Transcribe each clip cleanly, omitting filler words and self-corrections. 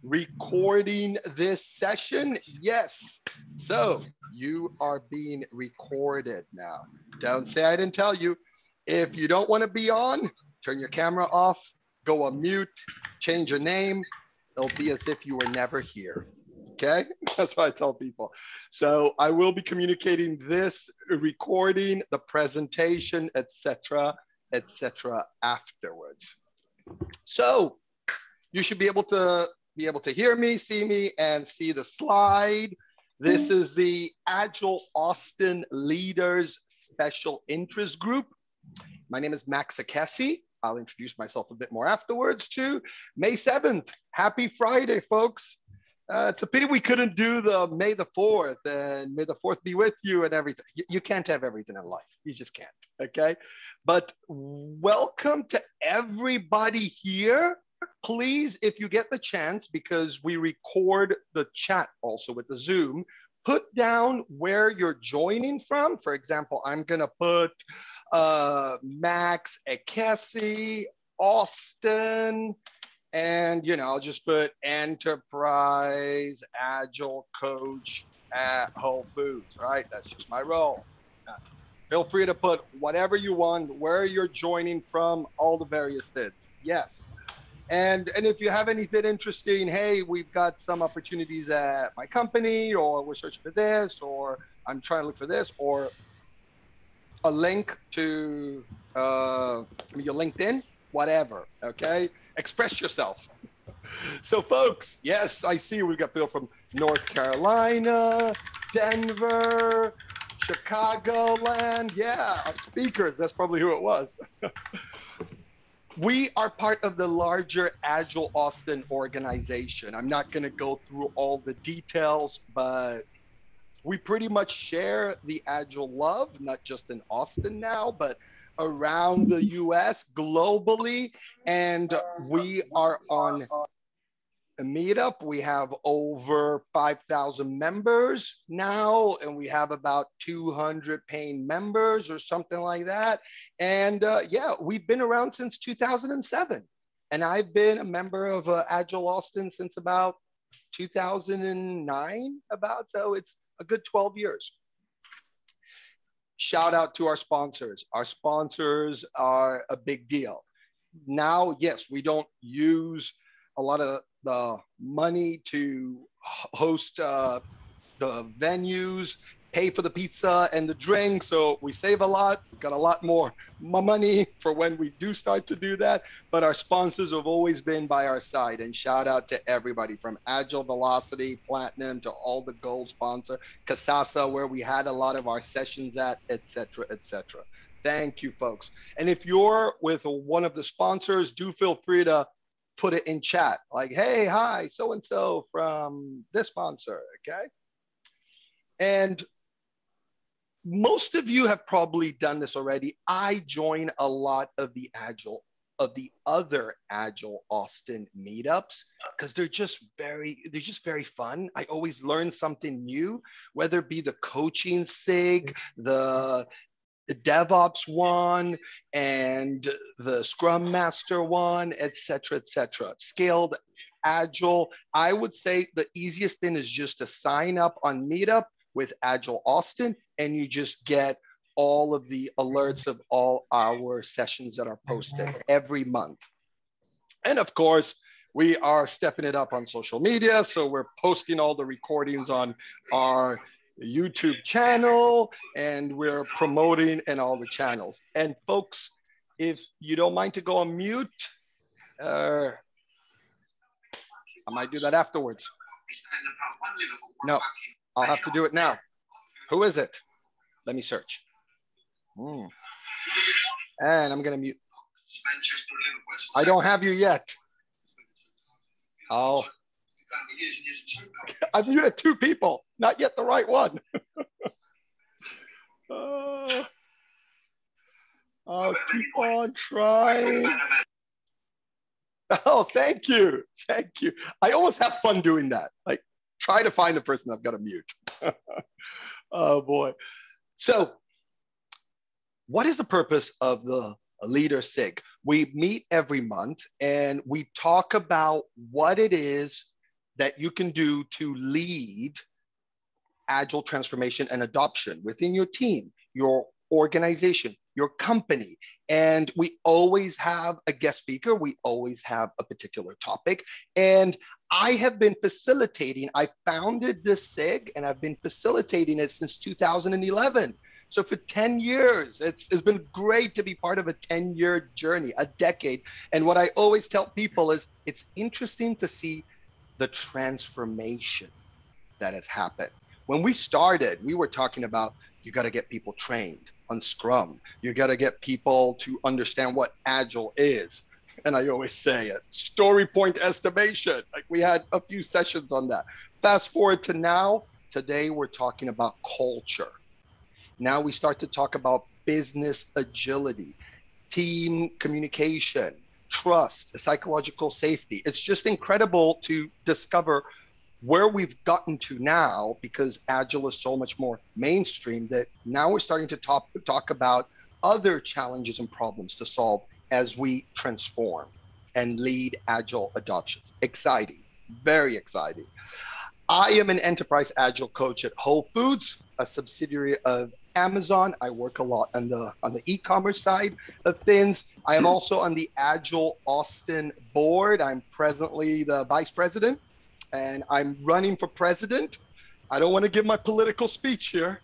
recording this session? Yes. So you are being recorded now. Don't say I didn't tell you. If you don't want to be on, turn your camera off, go on mute, change your name. It'll be as if you were never here. Okay, that's what I tell people. So I will be communicating this recording, the presentation, etc., afterwards. So you should be able to hear me, see me, and see the slide. This is the Agile Austin Leaders Special Interest Group. My name is Max Akesi. I'll introduce myself a bit more afterwards too. May 7th, happy Friday, folks. It's a pity we couldn't do the May the 4th and May the 4th be with you and everything. You can't have everything in life. You just can't, okay? But welcome to everybody here. Please, if you get the chance, because we record the chat also with the Zoom, put down where you're joining from. For example, I'm gonna put Max Akesi, Austin, and, you know, I'll just put Enterprise Agile Coach at Whole Foods, right? That's just my role. Feel free to put whatever you want, where you're joining from, all the various things. Yes. And if you have anything interesting, hey, we've got some opportunities at my company, or we're searching for this, or I'm trying to look for this, or a link to your LinkedIn, whatever, okay? Express yourself. So folks, yes, I see we've got people from North Carolina, Denver, Chicagoland. Yeah, our speakers, that's probably who it was. We are part of the larger Agile Austin organization. I'm not gonna go through all the details, but we pretty much share the Agile love, not just in Austin now, but around the US, globally. And we are on a meetup. We have over 5,000 members now, and we have about 200 paying members or something like that. And yeah, we've been around since 2007. And I've been a member of Agile Austin since about 2009, so it's a good 12 years. Shout out to our sponsors. Our sponsors are a big deal. Now, yes, we don't use a lot of the money to host the venues, pay for the pizza and the drink. So we save a lot, got a lot more money for when we do start to do that. But our sponsors have always been by our side. And shout out to everybody from Agile Velocity, Platinum, to all the gold sponsor, Kasasa, where we had a lot of our sessions at, etc., etc. Thank you, folks. And if you're with one of the sponsors, do feel free to put it in chat. Like, hey, hi, so-and-so from this sponsor, okay? And most of you have probably done this already. I join a lot of the other Agile Austin meetups because they're just very fun. I always learn something new, whether it be the coaching SIG, the DevOps one, and the Scrum Master one, etc., etc. Scaled Agile. I would say the easiest thing is just to sign up on Meetup with Agile Austin, and you just get all of the alerts of all our sessions that are posted every month. And of course, we are stepping it up on social media. So we're posting all the recordings on our YouTube channel, and we're promoting in all the channels. And folks, if you don't mind to go on mute, I might do that afterwards. No, I'll have to do it now. Who is it? Let me search. And I'm gonna mute. I don't have you yet. I've muted 2 people, not yet the right one. I'll keep on trying. Oh, thank you. Thank you. I always have fun doing that. Like, try to find the person I've got to mute. Oh, boy. So what is the purpose of the Leader SIG? We meet every month and we talk about what it is that you can do to lead agile transformation and adoption within your team, your organization, your company. And we always have a guest speaker. We always have a particular topic. And I have been facilitating, I founded this SIG and I've been facilitating it since 2011. So for 10 years, it's been great to be part of a 10-year journey, a decade. And what I always tell people is it's interesting to see the transformation that has happened. When we started, we were talking about you got to get people trained on Scrum. You got to get people to understand what Agile is. And I always say it, story point estimation. Like we had a few sessions on that. Fast forward to now, today we're talking about culture. Now we start to talk about business agility, team communication, trust, psychological safety. It's just incredible to discover where we've gotten to now, because Agile is so much more mainstream, that now we're starting to talk about other challenges and problems to solve as we transform and lead Agile adoptions. Exciting, very exciting. I am an enterprise Agile coach at Whole Foods, a subsidiary of Amazon. I work a lot on the e-commerce side of things. I am also on the Agile Austin board. I'm presently the vice president, and I'm running for president. I don't want to give my political speech here.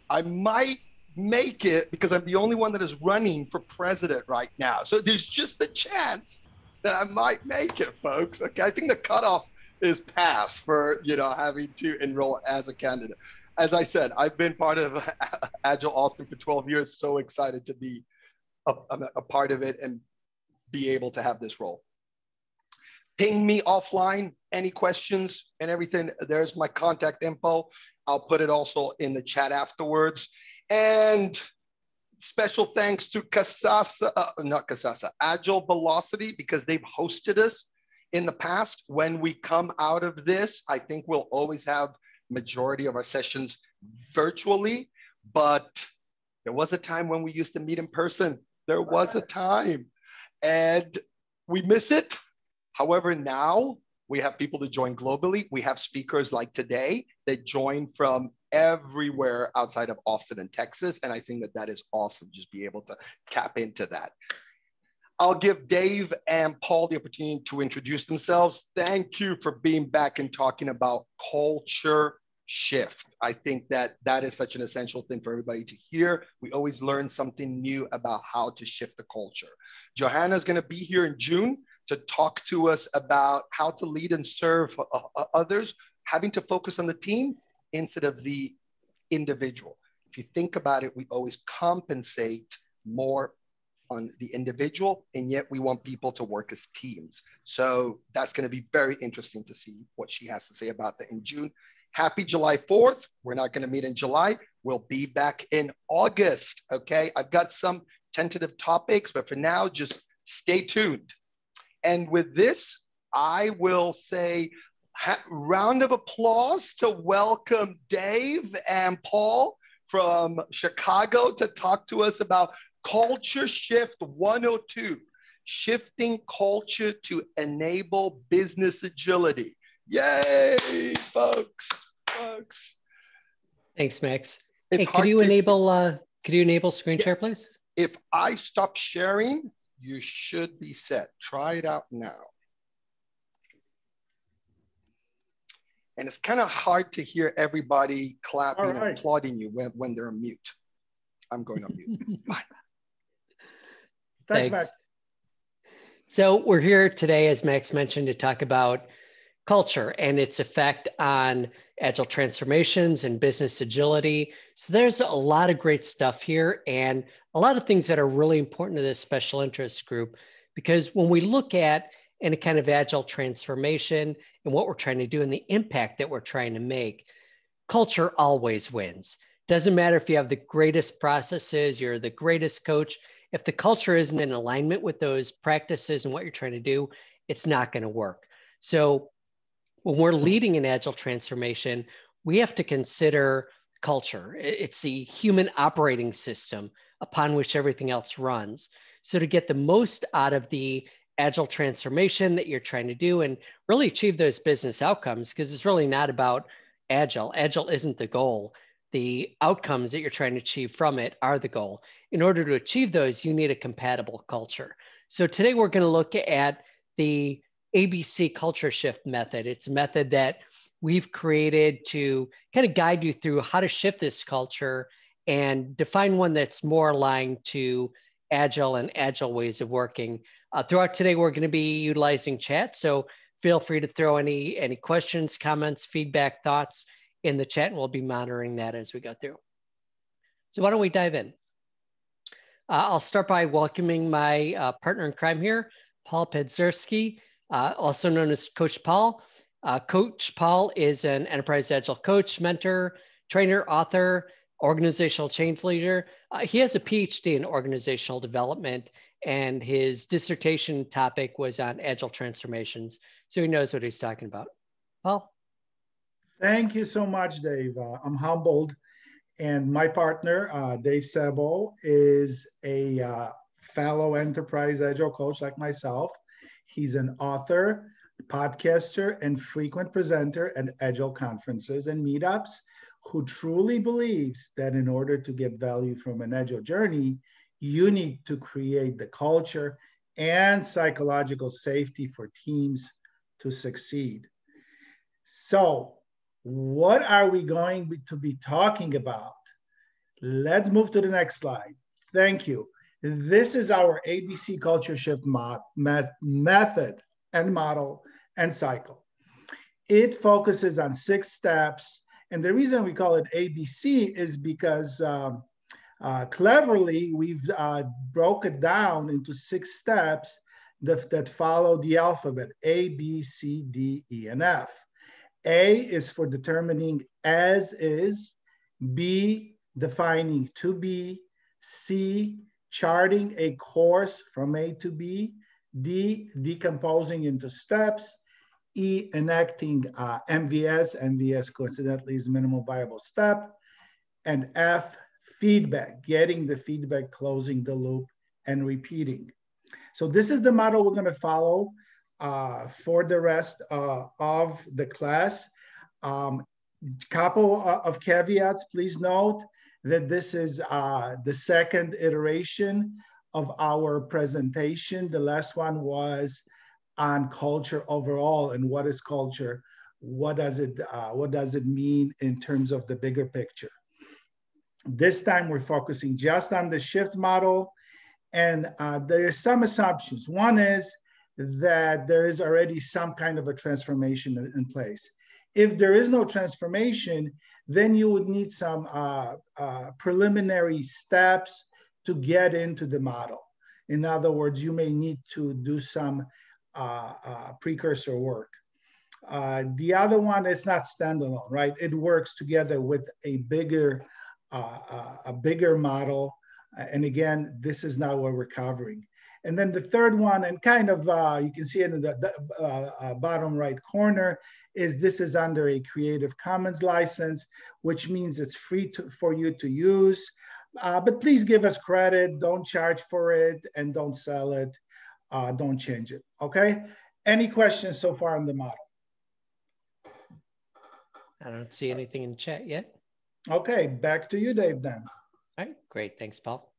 I might make it because I'm the only one that is running for president right now. So there's just a chance that I might make it, folks. Okay, I think the cutoff is passed for having to enroll as a candidate. As I said, I've been part of Agile Austin for 12 years. So excited to be a part of it and be able to have this role. Ping me offline, any questions and everything. There's my contact info. I'll put it also in the chat afterwards. And special thanks to Agile Velocity, because they've hosted us in the past. When we come out of this, I think we'll always have majority of our sessions virtually, but there was a time when we used to meet in person. There was a time, and we miss it. However, now we have people to join globally. We have speakers like today that join from everywhere outside of Austin and Texas. And I think that that is awesome, just be able to tap into that. I'll give Dave and Paul the opportunity to introduce themselves. Thank you for being back and talking about culture shift. I think that that is such an essential thing for everybody to hear. We always learn something new about how to shift the culture. Johanna is going to be here in June to talk to us about how to lead and serve others, having to focus on the team instead of the individual. If you think about it, we always compensate more on the individual, and yet we want people to work as teams. So that's going to be very interesting to see what she has to say about that in June. Happy July 4th. We're not going to meet in July. We'll be back in August. Okay. I've got some tentative topics, but for now, just stay tuned. And with this, I will say round of applause to welcome Dave and Paul from Chicago to talk to us about Culture Shift 102, shifting culture to enable business agility. Yay, folks. Thanks, Max. Hey, could you enable screen share, please? If I stop sharing, you should be set. Try it out now. And it's kind of hard to hear everybody clapping and applauding you when they're on mute. I'm going on mute. Bye. Thanks, Max. So we're here today, as Max mentioned, to talk about culture and its effect on agile transformations and business agility. So there's a lot of great stuff here and a lot of things that are really important to this special interest group, because when we look at any kind of agile transformation and what we're trying to do and the impact that we're trying to make, culture always wins. Doesn't matter if you have the greatest processes, you're the greatest coach. If the culture isn't in alignment with those practices and what you're trying to do, it's not going to work. So when we're leading an agile transformation, we have to consider culture. It's the human operating system upon which everything else runs. So to get the most out of the Agile transformation that you're trying to do and really achieve those business outcomes, because it's really not about Agile. Agile isn't the goal. The outcomes that you're trying to achieve from it are the goal. In order to achieve those, you need a compatible culture. So today we're going to look at the ABC culture shift method. It's a method that we've created to kind of guide you through how to shift this culture and define one that's more aligned to Agile and Agile ways of working. Throughout today, we're going to be utilizing chat. So feel free to throw any questions, comments, feedback, thoughts in the chat, and we'll be monitoring that as we go through. So why don't we dive in? I'll start by welcoming my partner in crime here, Paul Pazderski, also known as Coach Paul. Coach Paul is an enterprise Agile coach, mentor, trainer, author, organizational change leader. He has a PhD in organizational development, and his dissertation topic was on Agile transformations. So he knows what he's talking about. Paul? Thank you so much, Dave. I'm humbled. And my partner, Dave Saboe, is a fellow enterprise Agile coach like myself. He's an author, podcaster, and frequent presenter at Agile conferences and meetups, who truly believes that in order to get value from an Agile journey, you need to create the culture and psychological safety for teams to succeed. So, what are we going to be talking about? Let's move to the next slide. Thank you. This is our ABC culture shift method and model and cycle. It focuses on 6 steps. And the reason we call it ABC is because cleverly, we've broke it down into 6 steps that follow the alphabet: A, B, C, D, E, and F. A is for determining as is, B, defining to be, C, charting a course from A to B, D, decomposing into steps, E, enacting MVS. MVS, coincidentally, is minimal viable step, and F, feedback, getting the feedback, closing the loop, and repeating. So this is the model we're going to follow for the rest of the class. Couple of caveats. Please note that this is the second iteration of our presentation. The last one was on culture overall and what is culture. What does it mean in terms of the bigger picture? This time we're focusing just on the shift model, and there are some assumptions. One is that there is already some kind of a transformation in place. If there is no transformation, then you would need some preliminary steps to get into the model. In other words, you may need to do some precursor work. The other one is not standalone, right? It works together with a bigger model. And again, this is not what we're covering. And then the third one, and kind of, you can see it in the bottom right corner, is this is under a Creative Commons license, which means it's free for you to use. But please give us credit, don't charge for it, and don't sell it, don't change it, okay? Any questions so far on the model? I don't see anything in chat yet. Okay, back to you, Dave, then. All right, great, thanks, Paul.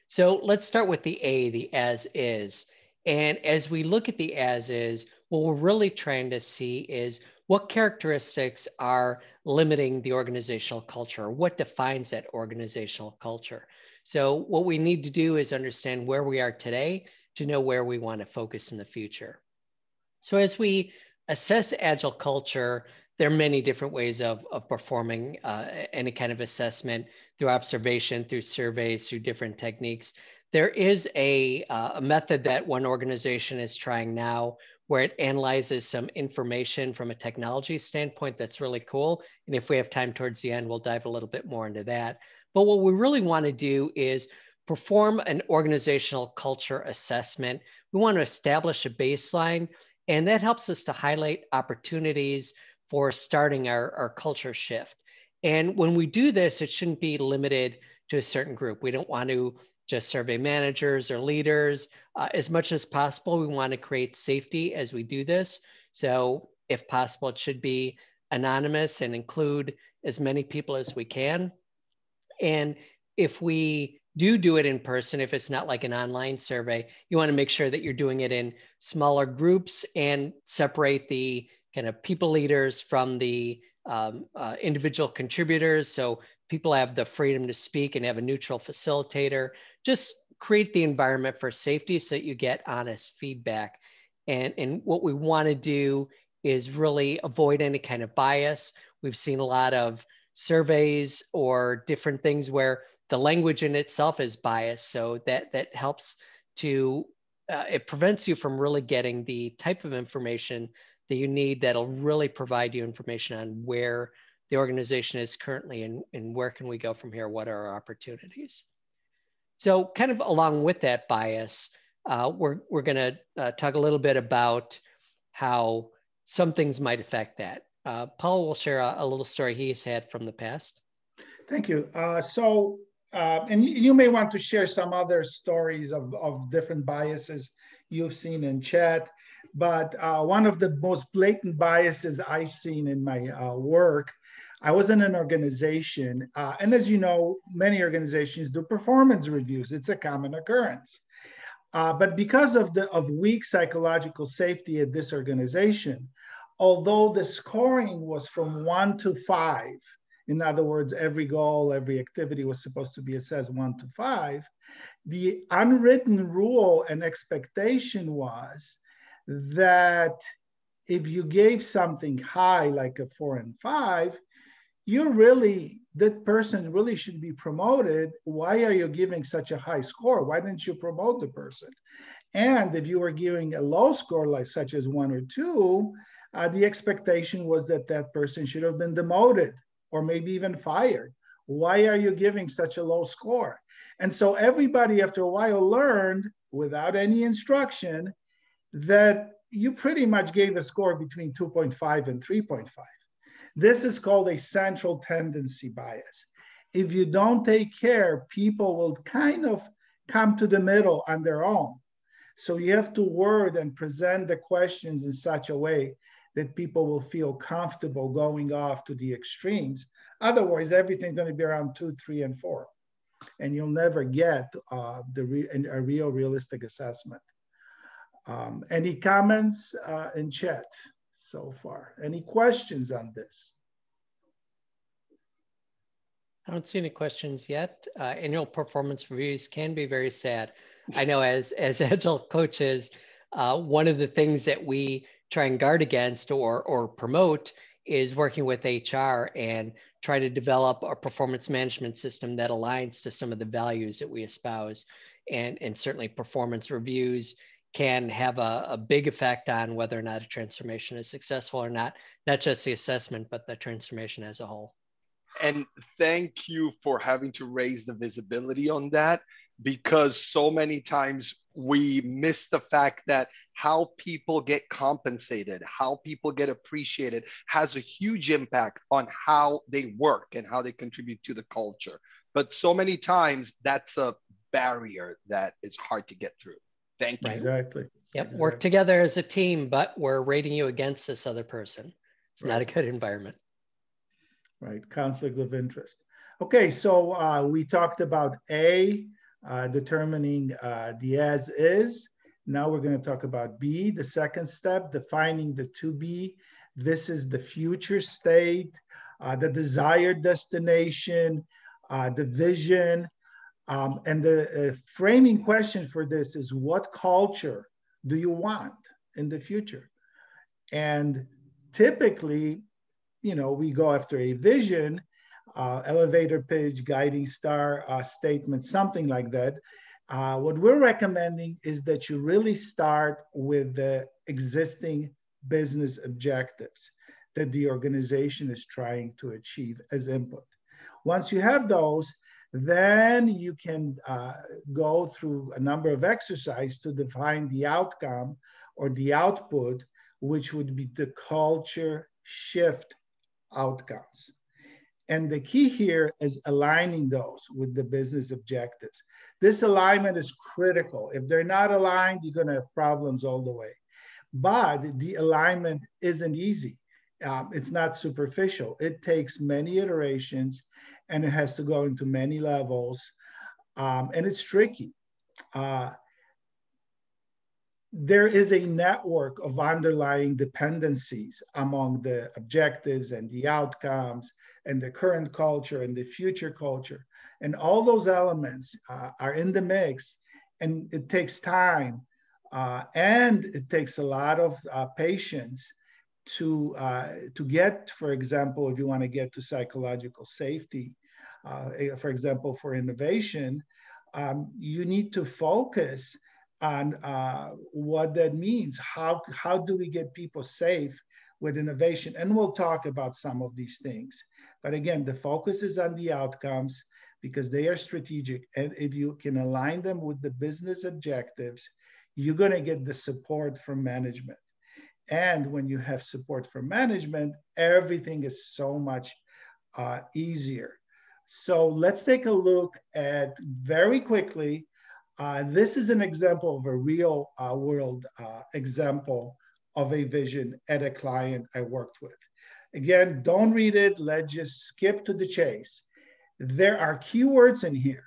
So let's start with the A, the as is. And as we look at the as is, what we're really trying to see is what characteristics are limiting the organizational culture? What defines that organizational culture? So what we need to do is understand where we are today to know where we want to focus in the future. So as we assess Agile culture, there are many different ways of performing any kind of assessment, through observation, through surveys, through different techniques. There is a method that one organization is trying now where it analyzes some information from a technology standpoint that's really cool. And if we have time towards the end, we'll dive a little bit more into that. But what we really want to do is perform an organizational culture assessment. We want to establish a baseline, and that helps us to highlight opportunities for starting our culture shift. And when we do this, it shouldn't be limited to a certain group. We don't want to just survey managers or leaders. As much as possible, we want to create safety as we do this. So if possible, it should be anonymous and include as many people as we can. And if we do it in person, if it's not like an online survey, you want to make sure that you're doing it in smaller groups and separate the kind of people leaders from the individual contributors. So people have the freedom to speak and have a neutral facilitator. Just create the environment for safety so that you get honest feedback. And what we want to do is really avoid any kind of bias. We've seen a lot of surveys or different things where the language in itself is biased. So that helps to, it prevents you from really getting the type of information that you need that'll really provide you information on where the organization is currently and where can we go from here? What are our opportunities? So kind of along with that bias, we're going to talk a little bit about how some things might affect that. Paul will share a little story he's had from the past. Thank you. And you may want to share some other stories of different biases you've seen in chat. But one of the most blatant biases I've seen in my work, I was in an organization, and as you know, many organizations do performance reviews. It's a common occurrence. But because of weak psychological safety at this organization, although the scoring was from 1 to 5, in other words, every goal, every activity was supposed to be assessed 1 to 5, the unwritten rule and expectation was that if you gave something high, like a 4 and 5, that person really should be promoted. Why are you giving such a high score? Why didn't you promote the person? And if you were giving a low score, like such as 1 or 2, the expectation was that that person should have been demoted or maybe even fired. Why are you giving such a low score? And so everybody after a while learned, without any instruction, that you pretty much gave a score between 2.5 and 3.5. This is called a central tendency bias. If you don't take care, people will kind of come to the middle on their own. So you have to word and present the questions in such a way that people will feel comfortable going off to the extremes. Otherwise, everything's going to be around 2, 3, and 4. And you'll never get a real realistic assessment. Any comments in chat so far? Any questions on this? I don't see any questions yet. Annual performance reviews can be very sad. I know as Agile coaches, one of the things that we try and guard against or promote is working with HR and try to develop a performance management system that aligns to some of the values that we espouse. And certainly performance reviews can have a big effect on whether or not a transformation is successful or not just the assessment, but the transformation as a whole. And thank you for having to raise the visibility on that, because so many times we miss the fact that how people get compensated, how people get appreciated has a huge impact on how they work and how they contribute to the culture. But so many times that's a barrier that is hard to get through. Thank you. Right. Exactly. Yep. Exactly. Work together as a team, but we're rating you against this other person. It's not a good environment. Right. Conflict of interest. Okay. So we talked about determining the as is. Now we're going to talk about B, the second step, defining the to be. This is the future state, the desired destination, the vision. And the framing question for this is, what culture do you want in the future? And typically, we go after a vision, elevator pitch, guiding star statement, something like that. What we're recommending is that you really start with the existing business objectives that the organization is trying to achieve as input. Once you have those, then you can go through a number of exercises to define the outcome or the output, which would be the culture shift outcomes. And the key here is aligning those with the business objectives. This alignment is critical. If they're not aligned, you're going to have problems all the way. But the alignment isn't easy. It's not superficial. It takes many iterations, and it has to go into many levels, and it's tricky. There is a network of underlying dependencies among the objectives and the outcomes and the current culture and the future culture. And all those elements are in the mix, and it takes time, and it takes a lot of patience to get, for example, if you want to get to psychological safety, for example, for innovation, you need to focus on what that means. How do we get people safe with innovation? And we'll talk about some of these things. But again, the focus is on the outcomes because they are strategic. And if you can align them with the business objectives, you're going to get the support from management. And when you have support from management, everything is so much easier. So let's take a look at very quickly. This is an example of a real world example of a vision at a client I worked with. Again, don't read it. Let's just skip to the chase. There are keywords in here.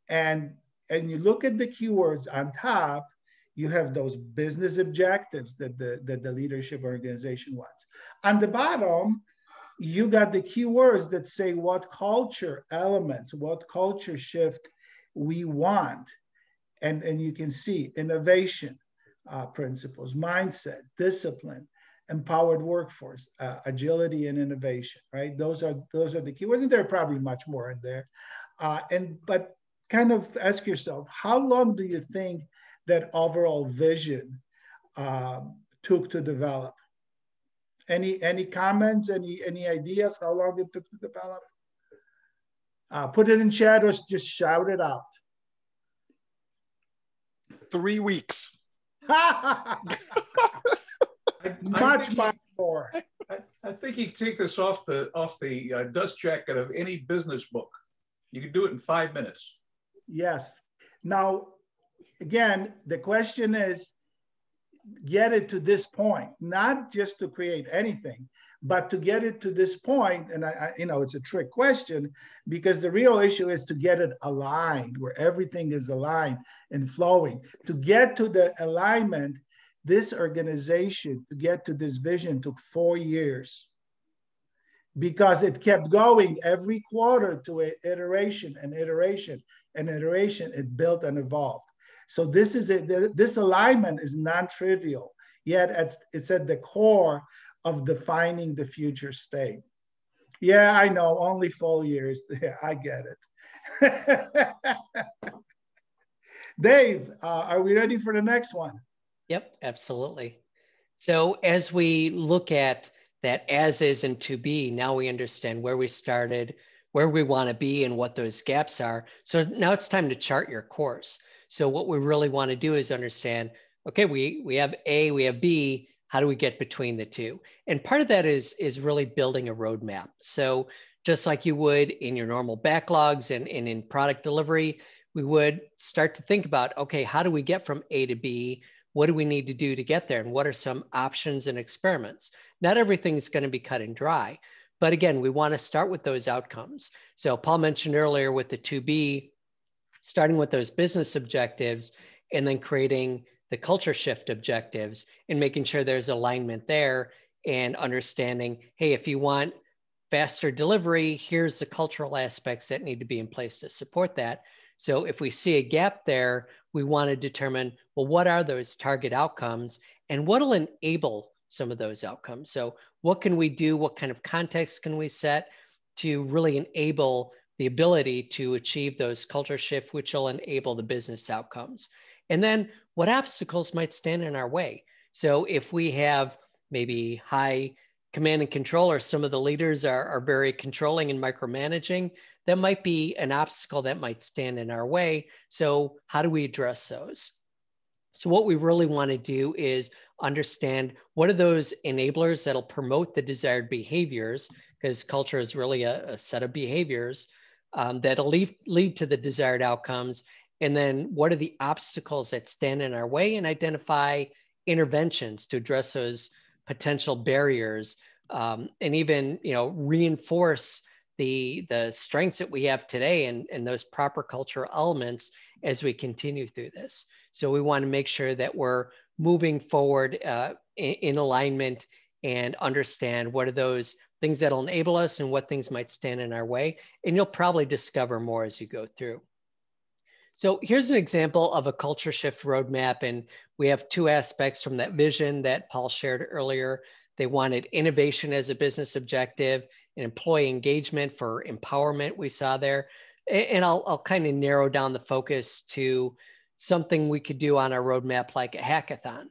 And you look at the keywords on top, you have those business objectives that the leadership organization wants. On the bottom, you got the keywords that say what culture elements, what culture shift we want. And you can see innovation principles, mindset, discipline, empowered workforce, agility and innovation, right? Those are the keywords, and there are probably much more in there. But kind of ask yourself, how long do you think that overall vision took to develop? Any comments, any ideas how long it took to develop? Put it in chat or just shout it out. 3 weeks. Much more. I think you take this off the dust jacket of any business book. You can do it in 5 minutes. Yes. Now, again, the question is, get it to this point, not just to create anything, but to get it to this point. And it's a trick question because the real issue is to get it aligned, where everything is aligned and flowing. To get to the alignment, this organization, to get to this vision, took 4 years because it kept going every quarter to an iteration and iteration and iteration. It built and evolved. So this alignment is non-trivial, yet it's at the core of defining the future state. Yeah, I know, only 4 years. Yeah, I get it. Dave, are we ready for the next one? Yep, absolutely. So as we look at that as is and to be, now we understand where we started, where we want to be, and what those gaps are. So now it's time to chart your course. So what we really want to do is understand, okay, we have A, we have B, how do we get between the two? And part of that is really building a roadmap. So just like you would in your normal backlogs and in product delivery, we would start to think about, okay, how do we get from A to B? What do we need to do to get there? And what are some options and experiments? Not everything is going to be cut and dry. But again, we want to start with those outcomes. So Paul mentioned earlier with the 2B, starting with those business objectives and then creating the culture shift objectives and making sure there's alignment there and understanding, hey, if you want faster delivery, here's the cultural aspects that need to be in place to support that. So if we see a gap there, we want to determine, well, what are those target outcomes and what will enable some of those outcomes? So what can we do? What kind of context can we set to really enable the ability to achieve those culture shifts, which will enable the business outcomes? And then what obstacles might stand in our way? So if we have maybe high command and control, or some of the leaders are very controlling and micromanaging, that might be an obstacle that might stand in our way. So how do we address those? So what we really want to do is understand what are those enablers that'll promote the desired behaviors, because culture is really a set of behaviors that'll lead to the desired outcomes. And then what are the obstacles that stand in our way, and identify interventions to address those potential barriers, and even, reinforce the strengths that we have today and those proper cultural elements as we continue through this. So we want to make sure that we're moving forward in alignment and understand what are those things that'll enable us and what things might stand in our way. And you'll probably discover more as you go through. So here's an example of a culture shift roadmap. And we have two aspects from that vision that Paul shared earlier. They wanted innovation as a business objective and employee engagement for empowerment we saw there. And I'll kind of narrow down the focus to something we could do on our roadmap like a hackathon.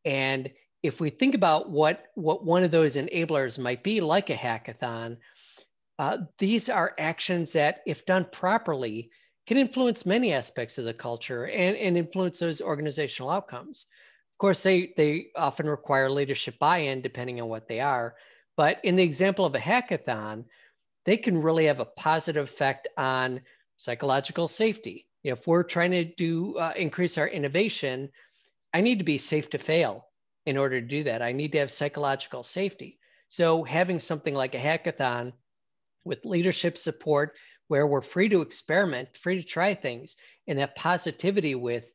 And if we think about what one of those enablers might be like a hackathon, these are actions that, if done properly, can influence many aspects of the culture and influence those organizational outcomes. Of course, they often require leadership buy-in depending on what they are. But in the example of a hackathon, they can really have a positive effect on psychological safety. If we're trying to do increase our innovation, I need to be safe to fail in order to do that. I need to have psychological safety. So having something like a hackathon with leadership support, where we're free to experiment, free to try things, and have positivity with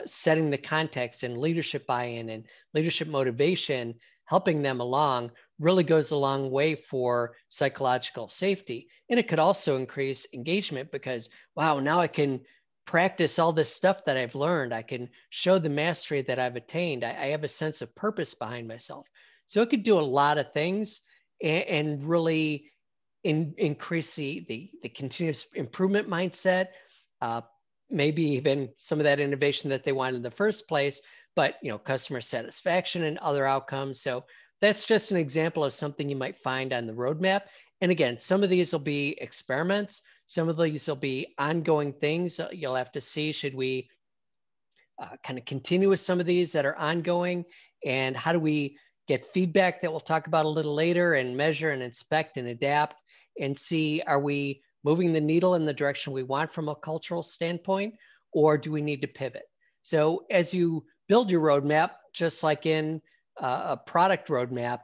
setting the context and leadership buy-in and leadership motivation, helping them along, really goes a long way for psychological safety. And it could also increase engagement because, wow, now I can practice all this stuff that I've learned. I can show the mastery that I've attained. I have a sense of purpose behind myself. So it could do a lot of things and really increase the continuous improvement mindset, maybe even some of that innovation that they wanted in the first place, but customer satisfaction and other outcomes. So that's just an example of something you might find on the roadmap. And again, some of these will be experiments. Some of these will be ongoing things. You'll have to see, should we kind of continue with some of these that are ongoing, and how do we get feedback that we'll talk about a little later, and measure and inspect and adapt and see, are we moving the needle in the direction we want from a cultural standpoint, or do we need to pivot? So as you build your roadmap, just like in a product roadmap,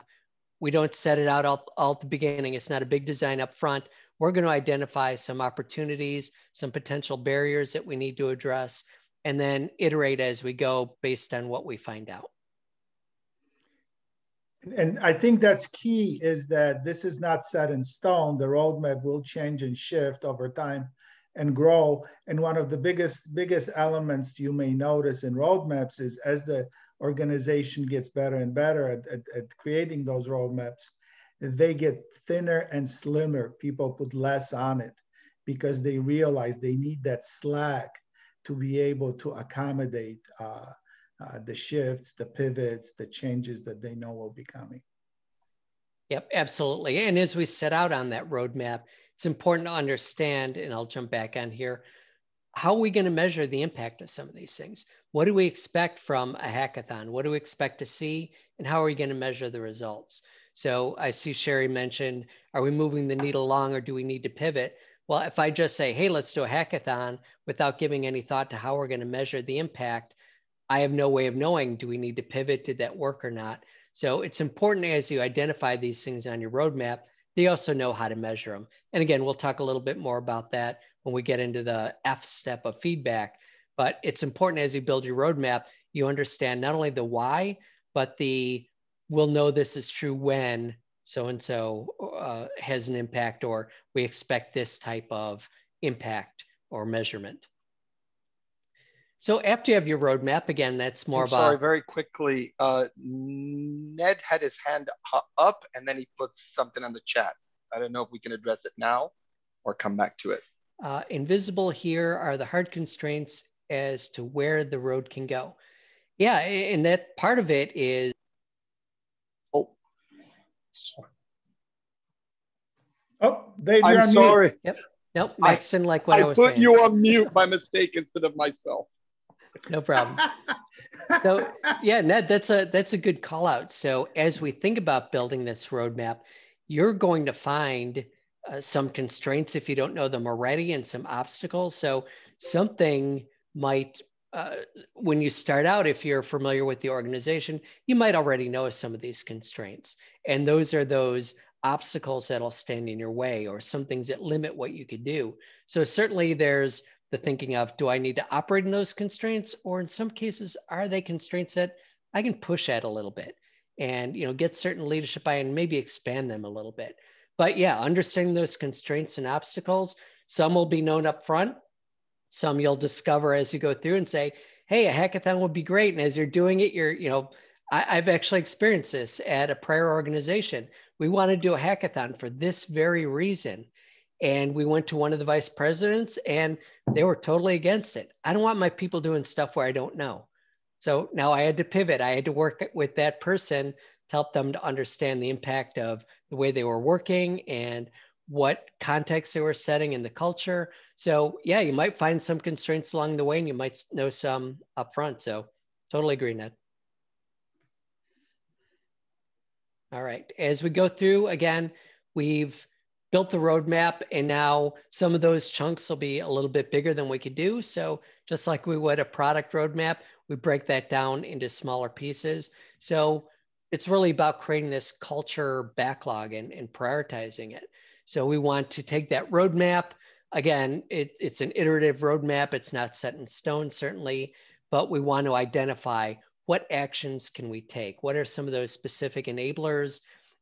we don't set it out all at the beginning. It's not a big design up front. We're going to identify some opportunities, some potential barriers that we need to address, and then iterate as we go based on what we find out. And I think that's key, is that this is not set in stone. The roadmap will change and shift over time and grow. And one of the biggest elements you may notice in roadmaps is, as the organization gets better and better at creating those roadmaps, they get thinner and slimmer. People put less on it because they realize they need that slack to be able to accommodate the shifts, the pivots, the changes that they know will be coming. Yep, absolutely. And as we set out on that roadmap, it's important to understand, and I'll jump back on here, how are we going to measure the impact of some of these things? What do we expect from a hackathon? What do we expect to see? And how are we going to measure the results? So I see Sherry mentioned, are we moving the needle along, or do we need to pivot? Well, if I just say, hey, let's do a hackathon without giving any thought to how we're going to measure the impact, I have no way of knowing, do we need to pivot? Did that work or not? So it's important, as you identify these things on your roadmap, they also know how to measure them. And again, we'll talk a little bit more about that when we get into the F step of feedback. But it's important, as you build your roadmap, you understand not only the why, but we'll know this is true when so-and-so has an impact, or we expect this type of impact or measurement. So after you have your roadmap, again, that's more about— Sorry, very quickly, Ned had his hand up and then he put something on the chat. I don't know if we can address it now or come back to it. Invisible here are the hard constraints as to where the road can go. Yeah, and that part of it is— Oh, sorry. Oh, Dave, you're I'm on sorry. mute. Yep. Nope, Max didn't like what I was saying. I put you on mute by mistake instead of myself. No problem. So yeah, Ned, that's a good call out. So as we think about building this roadmap, you're going to find some constraints if you don't know them already, and some obstacles. So something might, when you start out, if you're familiar with the organization, you might already know some of these constraints. And those are those obstacles that'll stand in your way, or some things that limit what you could do. So certainly there's the thinking of, do I need to operate in those constraints? Or in some cases, are they constraints that I can push at a little bit and, you know, get certain leadership by and maybe expand them a little bit. But yeah, understanding those constraints and obstacles, some will be known up front. Some you'll discover as you go through and say, hey, a hackathon would be great. And as you're doing it, you're, you know, I've actually experienced this at a prior organization. We want to do a hackathon for this very reason. And we went to one of the vice presidents and they were totally against it. I don't want my people doing stuff where I don't know. So now I had to pivot. I had to work with that person to help them to understand the impact of the way they were working and what context they were setting in the culture. So yeah, you might find some constraints along the way and you might know some upfront. So totally agree, Ned. All right, as we go through, again, we've built the roadmap and now some of those chunks will be a little bit bigger than we could do. So just like we would a product roadmap, we break that down into smaller pieces. So it's really about creating this culture backlog and prioritizing it. So we want to take that roadmap. Again, it's an iterative roadmap. It's not set in stone, certainly, but we want to identify what actions can we take? What are some of those specific enablers?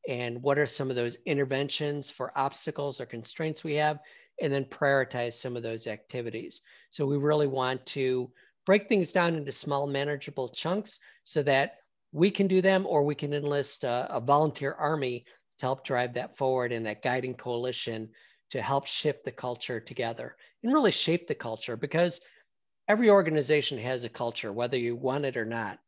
And what are some of those interventions for obstacles or constraints we have? And then prioritize some of those activities. So we really want to break things down into small manageable chunks so that we can do them, or we can enlist a volunteer army to help drive that forward, and that guiding coalition to help shift the culture together and really shape the culture, because every organization has a culture, whether you want it or not.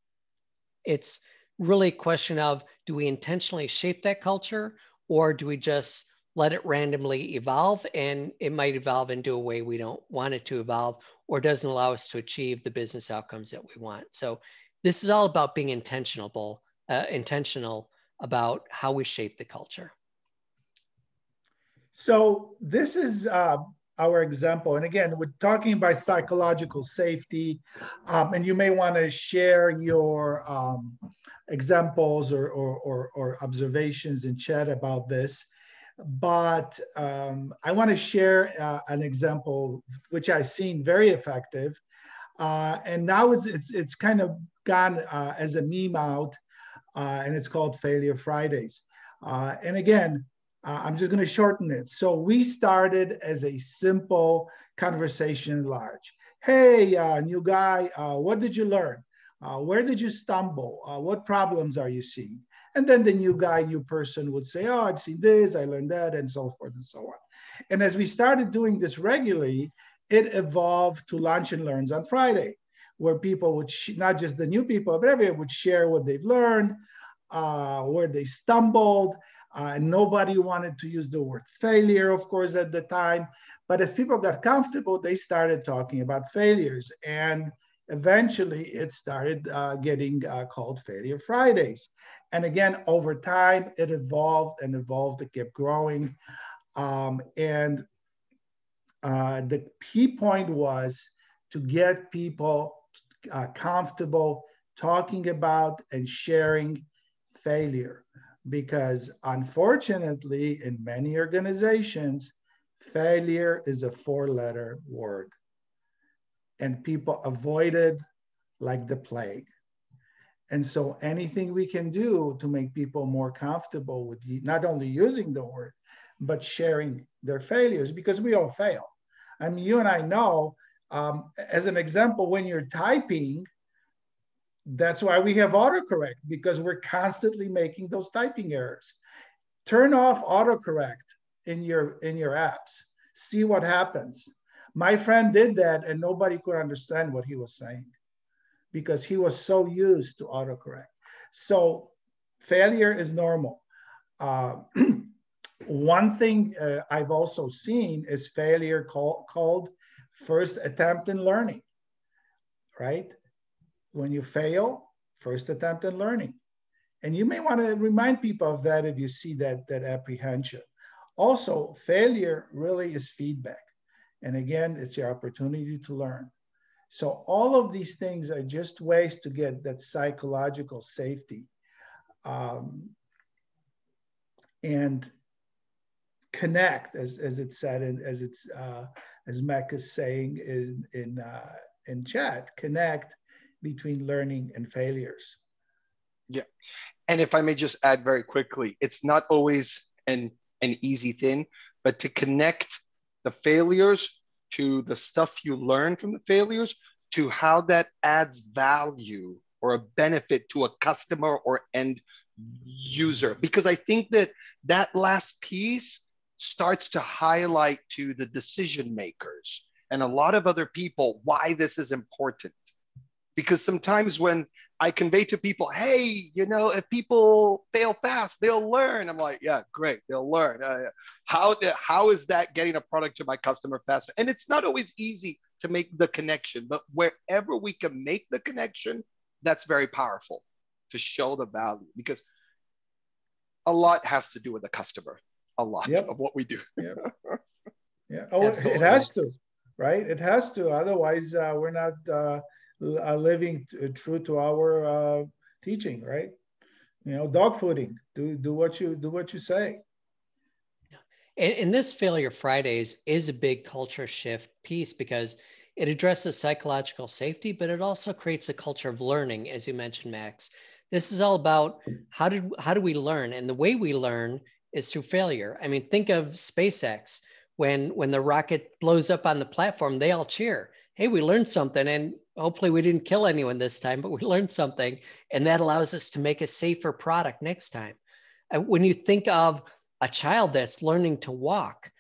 It's really a question of, do we intentionally shape that culture, or do we just let it randomly evolve? And it might evolve into a way we don't want it to evolve, or doesn't allow us to achieve the business outcomes that we want. So this is all about being intentional about how we shape the culture. So this is our example. And again, we're talking about psychological safety, and you may want to share your examples or observations in chat about this. But I want to share an example which I've seen very effective, and now it's kind of gone as a meme out, and it's called Failure Fridays. And again, I'm just going to shorten it. So we started as a simple conversation at large. Hey, new guy, what did you learn? Where did you stumble? What problems are you seeing? And then the new guy, new person would say, oh, I've seen this, I learned that, and so forth and so on. And as we started doing this regularly, it evolved to lunch and learns on Friday, where people would, not just the new people, but everyone would share what they've learned, where they stumbled. Nobody wanted to use the word failure, of course, at the time. But as people got comfortable, they started talking about failures. And eventually it started getting called Failure Fridays. And again, over time, it evolved and evolved. It kept growing. And the key point was to get people comfortable talking about and sharing failure. Because unfortunately, in many organizations, failure is a 4-letter word. And people avoid it like the plague. And so anything we can do to make people more comfortable with not only using the word, but sharing their failures, because we all fail. I mean, you and I know, as an example, when you're typing, that's why we have autocorrect, because we're constantly making those typing errors. Turn off autocorrect in your apps. See what happens. My friend did that and nobody could understand what he was saying because he was so used to autocorrect. So failure is normal. One thing I've also seen is failure called first attempt in learning, right? When you fail, first attempt in learning. And you may want to remind people of that if you see that apprehension. Also, failure really is feedback. And again, it's your opportunity to learn. So all of these things are just ways to get that psychological safety. And connect, as it's said, and as Mac is saying in chat, connect between learning and failures. Yeah, and if I may just add very quickly, it's not always an easy thing, but to connect the failures to the stuff you learn from the failures, to how that adds value or a benefit to a customer or end user. Because I think that that last piece starts to highlight to the decision makers and a lot of other people why this is important. Because sometimes when I convey to people, hey, you know, if people fail fast, they'll learn. I'm like, yeah, great, they'll learn. How is that getting a product to my customer faster? And it's not always easy to make the connection, but wherever we can make the connection, that's very powerful to show the value, because a lot has to do with the customer, a lot of what we do. Yep. Yeah. Oh, absolutely. It has to, right? It has to. Otherwise, we're not living true to our teaching, right? You know, dog fooding. Do what you say. And this Failure Fridays is a big culture shift piece because it addresses psychological safety, but it also creates a culture of learning, as you mentioned, Max. This is all about how do we learn, and the way we learn is through failure. I mean, think of SpaceX. When the rocket blows up on the platform, they all cheer. Hey, we learned something, and hopefully we didn't kill anyone this time, but we learned something, and that allows us to make a safer product next time. When you think of a child that's learning to walk,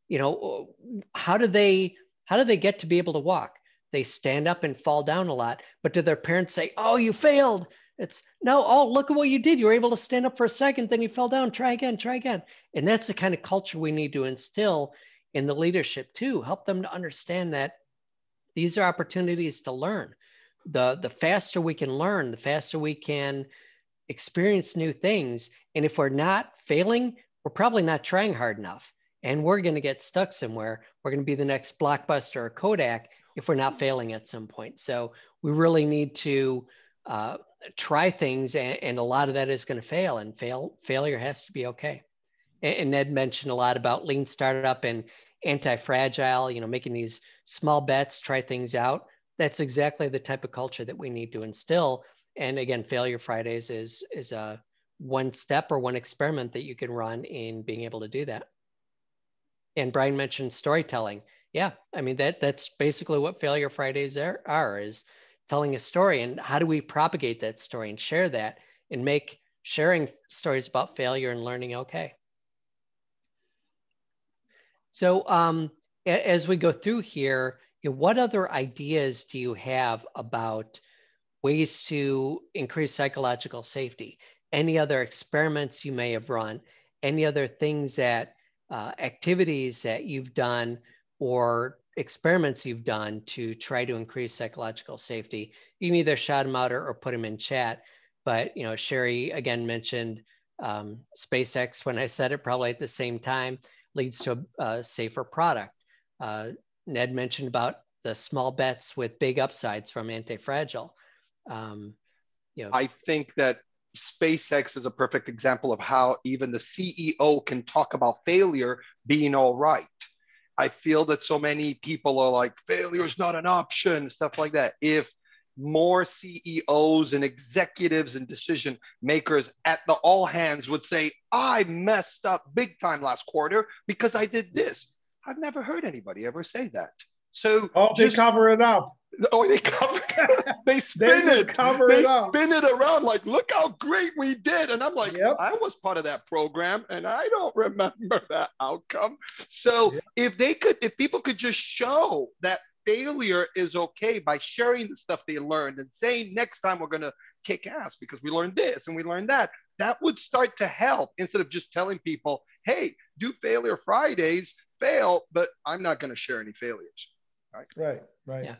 you know, how do they get to be able to walk? They stand up and fall down a lot, but do their parents say, "Oh, you failed"? It's no, oh, look at what you did. You were able to stand up for a second, then you fell down. Try again, try again. And that's the kind of culture we need to instill in the leadership too. Help them to understand that these are opportunities to learn. The faster we can learn, the faster we can experience new things. And if we're not failing, we're probably not trying hard enough. And we're going to get stuck somewhere. We're going to be the next Blockbuster or Kodak if we're not failing at some point. So we really need to try things, and a lot of that is going to fail, and failure has to be okay. And Ned mentioned a lot about lean startup and anti-fragile, you know, making these small bets, try things out. That's exactly the type of culture that we need to instill. And again, Failure Fridays is a one step or one experiment that you can run in being able to do that. And Brian mentioned storytelling. Yeah, I mean, that's basically what Failure Fridays are is telling a story, and how do we propagate that story and share that and make sharing stories about failure and learning okay. So as we go through here, you know, what other ideas do you have about ways to increase psychological safety? Any other experiments you may have run? Any other things that activities that you've done or experiments you've done to try to increase psychological safety? You can either shout them out or put them in chat. But you know, Sherry again mentioned SpaceX when I said it, probably at the same time, leads to a safer product. Ned mentioned about the small bets with big upsides from anti-fragile. You know, I think that SpaceX is a perfect example of how even the CEO can talk about failure being all right. I feel that so many people are like, failure is not an option, stuff like that. If more CEOs and executives and decision makers at the all hands would say, I messed up big time last quarter because I did this. I've never heard anybody ever say that. So they cover it up. Oh, they cover it. They spin it. They spin it around like, look how great we did. And I'm like, I was part of that program and I don't remember that outcome. So if people could just show that failure is okay by sharing the stuff they learned and saying next time we're going to kick ass because we learned this and we learned that, that would start to help instead of just telling people, hey, do Failure Fridays, fail, but I'm not going to share any failures. Right. Yeah.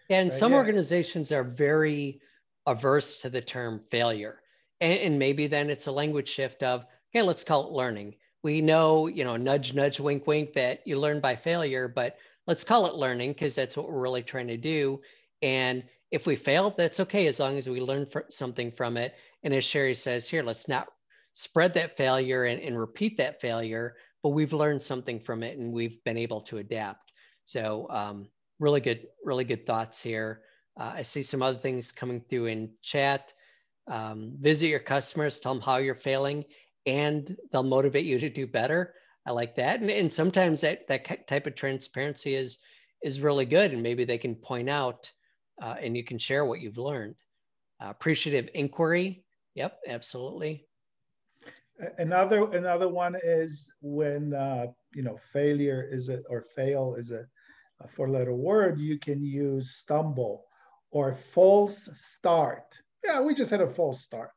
And some organizations are very averse to the term failure. And maybe then it's a language shift of, okay, let's call it learning. we know, nudge, nudge, wink, wink, that you learn by failure, but let's call it learning because that's what we're really trying to do. And if we fail, that's okay, as long as we learn something from it. And as Sherry says here, let's not spread that failure and repeat that failure, but we've learned something from it and we've been able to adapt. So really good thoughts here. I see some other things coming through in chat. Visit your customers, tell them how you're failing, and they'll motivate you to do better. I like that. And sometimes that type of transparency is really good. And maybe they can point out and you can share what you've learned. Appreciative inquiry. Yep, absolutely. Another one is when failure is fail is a four-letter word. You can use stumble or false start. Yeah, we just had a false start.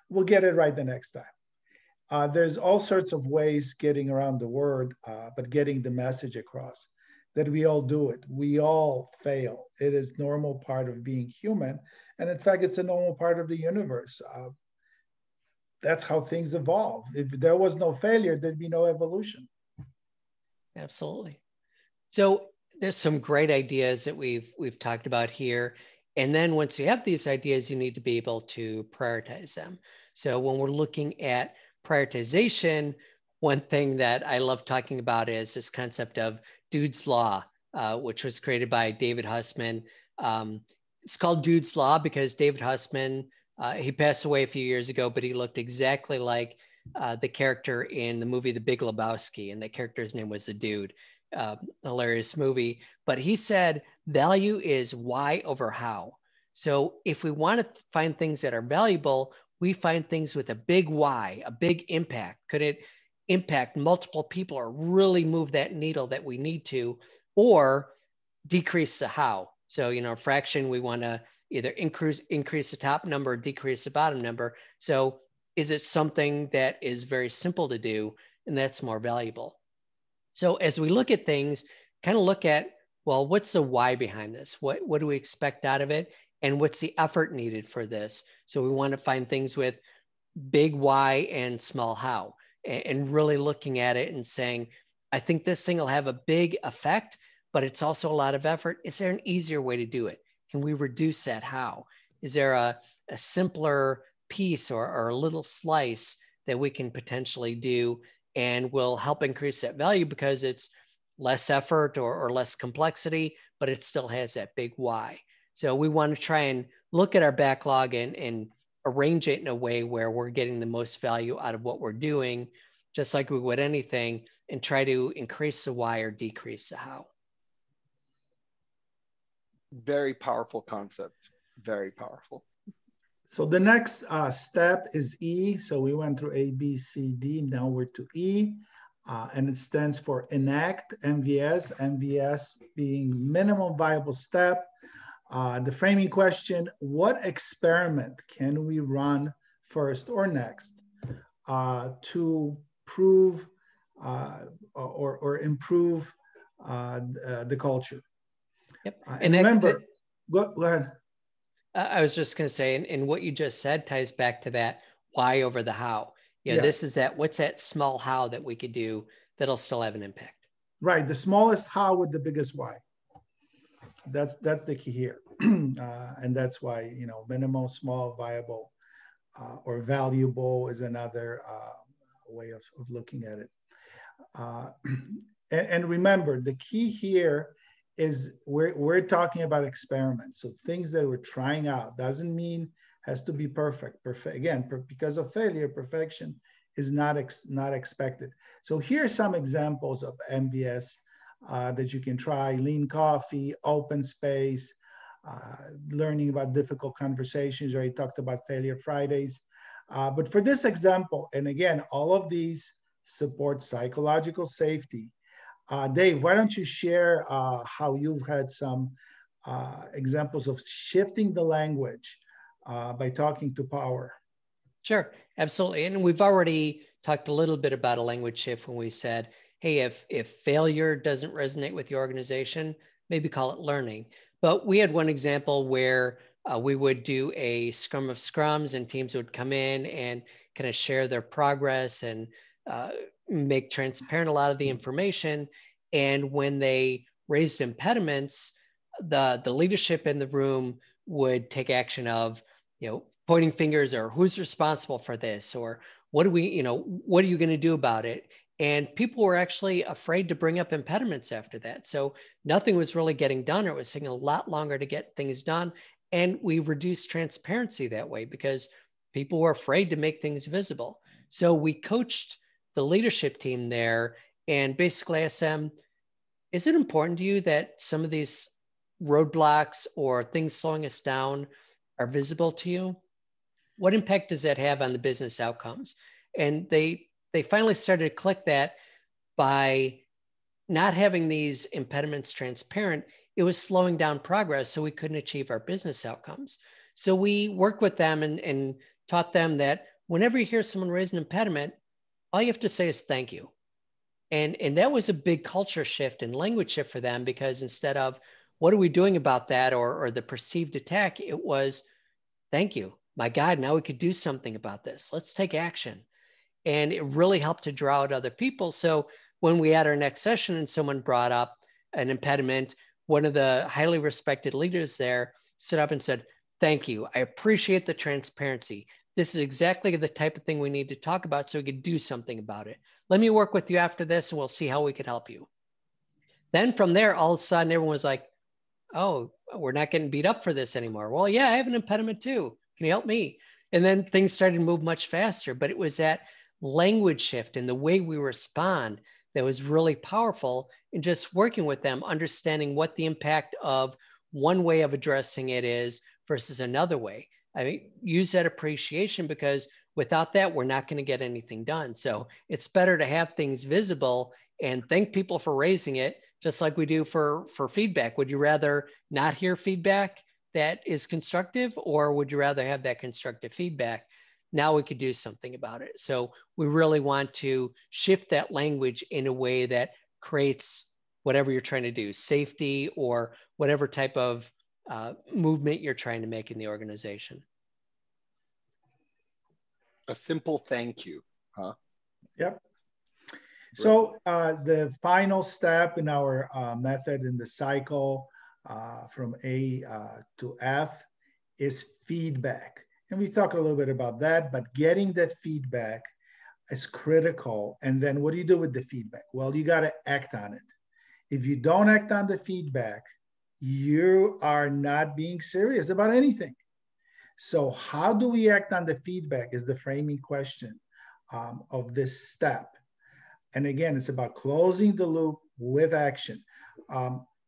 We'll get it right the next time. There's all sorts of ways getting around the word, but getting the message across that we all do it. We all fail. It is normal part of being human. And in fact, it's a normal part of the universe. That's how things evolve. If there was no failure, there'd be no evolution. Absolutely. So there's some great ideas that we've talked about here. And then once you have these ideas, you need to be able to prioritize them. So when we're looking at prioritization, one thing that I love talking about is this concept of Dude's Law, which was created by David Hussman. It's called Dude's Law because David Hussman, he passed away a few years ago, but he looked exactly like the character in the movie The Big Lebowski, and the character's name was the Dude. Hilarious movie. But he said value is why over how. So if we want to find things that are valuable, we find things with a big why, a big impact. Could it impact multiple people or really move that needle that we need to, or decrease the how? So, a fraction, we want to either increase the top number or decrease the bottom number. So is it something that is very simple to do and that's more valuable? So as we look at things, kind of look at, well, what's the why behind this? What do we expect out of it? And what's the effort needed for this? So we want to find things with big why and small how, and really looking at it and saying, I think this thing will have a big effect, but it's also a lot of effort. Is there an easier way to do it? Can we reduce that how? Is there a simpler piece or a little slice that we can potentially do and will help increase that value because it's less effort or less complexity, but it still has that big why? So we want to try and look at our backlog and arrange it in a way where we're getting the most value out of what we're doing, just like we would anything, and try to increase the why or decrease the how. Very powerful concept. Very powerful. So the next step is E. So we went through A, B, C, D. Now we're to E. And it stands for enact, MVS. MVS being minimum viable step. The framing question, what experiment can we run first or next to prove or improve the culture? Yep. And remember, go ahead. I was just going to say, and what you just said ties back to that why over the how. Yes. This is what's that small how that we could do that'll still have an impact? Right, the smallest how with the biggest why. That's the key here. And that's why, minimal, small, viable, or valuable is another way of looking at it. And remember, the key here is we're talking about experiments. So things that we're trying out doesn't mean has to be perfect. Again, because of failure, perfection is not expected. So here's some examples of MVS that you can try: lean coffee, open space, learning about difficult conversations. I already talked about Failure Fridays. But for this example, and again, all of these support psychological safety. Dave, why don't you share how you've had some examples of shifting the language by talking to power? Sure, absolutely. And we've already talked a little bit about a language shift when we said, hey, if failure doesn't resonate with the organization, maybe call it learning. But we had one example where we would do a scrum of scrums and teams would come in and kind of share their progress and make transparent a lot of the information. And when they raised impediments, the leadership in the room would take action of, pointing fingers, or who's responsible for this, or what are you going to do about it? And people were actually afraid to bring up impediments after that. So nothing was really getting done, or it was taking a lot longer to get things done. And we reduced transparency that way because people were afraid to make things visible. So we coached the leadership team there and basically asked them, is it important to you that some of these roadblocks or things slowing us down are visible to you? What impact does that have on the business outcomes? And they finally started to click that by not having these impediments transparent, it was slowing down progress, so we couldn't achieve our business outcomes. So we worked with them and taught them that whenever you hear someone raise an impediment, all you have to say is thank you. And that was a big culture shift and language shift for them, because instead of what are we doing about that, or the perceived attack, it was thank you. My God, now we could do something about this. Let's take action. And it really helped to draw out other people. So when we had our next session and someone brought up an impediment, one of the highly respected leaders there stood up and said, thank you. I appreciate the transparency. This is exactly the type of thing we need to talk about so we can do something about it. Let me work with you after this and we'll see how we can help you. Then from there, all of a sudden, everyone was like, oh, we're not getting beat up for this anymore. Well, yeah, I have an impediment too. Can you help me? And then things started to move much faster, but it was that language shift in the way we respond that was really powerful in just working with them, understanding what the impact of one way of addressing it is versus another way. I mean, use that appreciation, because without that, we're not going to get anything done. So it's better to have things visible and thank people for raising it, just like we do for feedback. Would you rather not hear feedback that is constructive, or would you rather have that constructive feedback? Now we could do something about it. So we really want to shift that language in a way that creates whatever you're trying to do, safety or whatever type of movement you're trying to make in the organization. A simple thank you, huh? Yep. So the final step in our method in the cycle from A to F is feedback. And we talk a little bit about that, but getting that feedback is critical. And then what do you do with the feedback? Well, you got to act on it. If you don't act on the feedback, you are not being serious about anything. So how do we act on the feedback is the framing question of this step. And again, it's about closing the loop with action.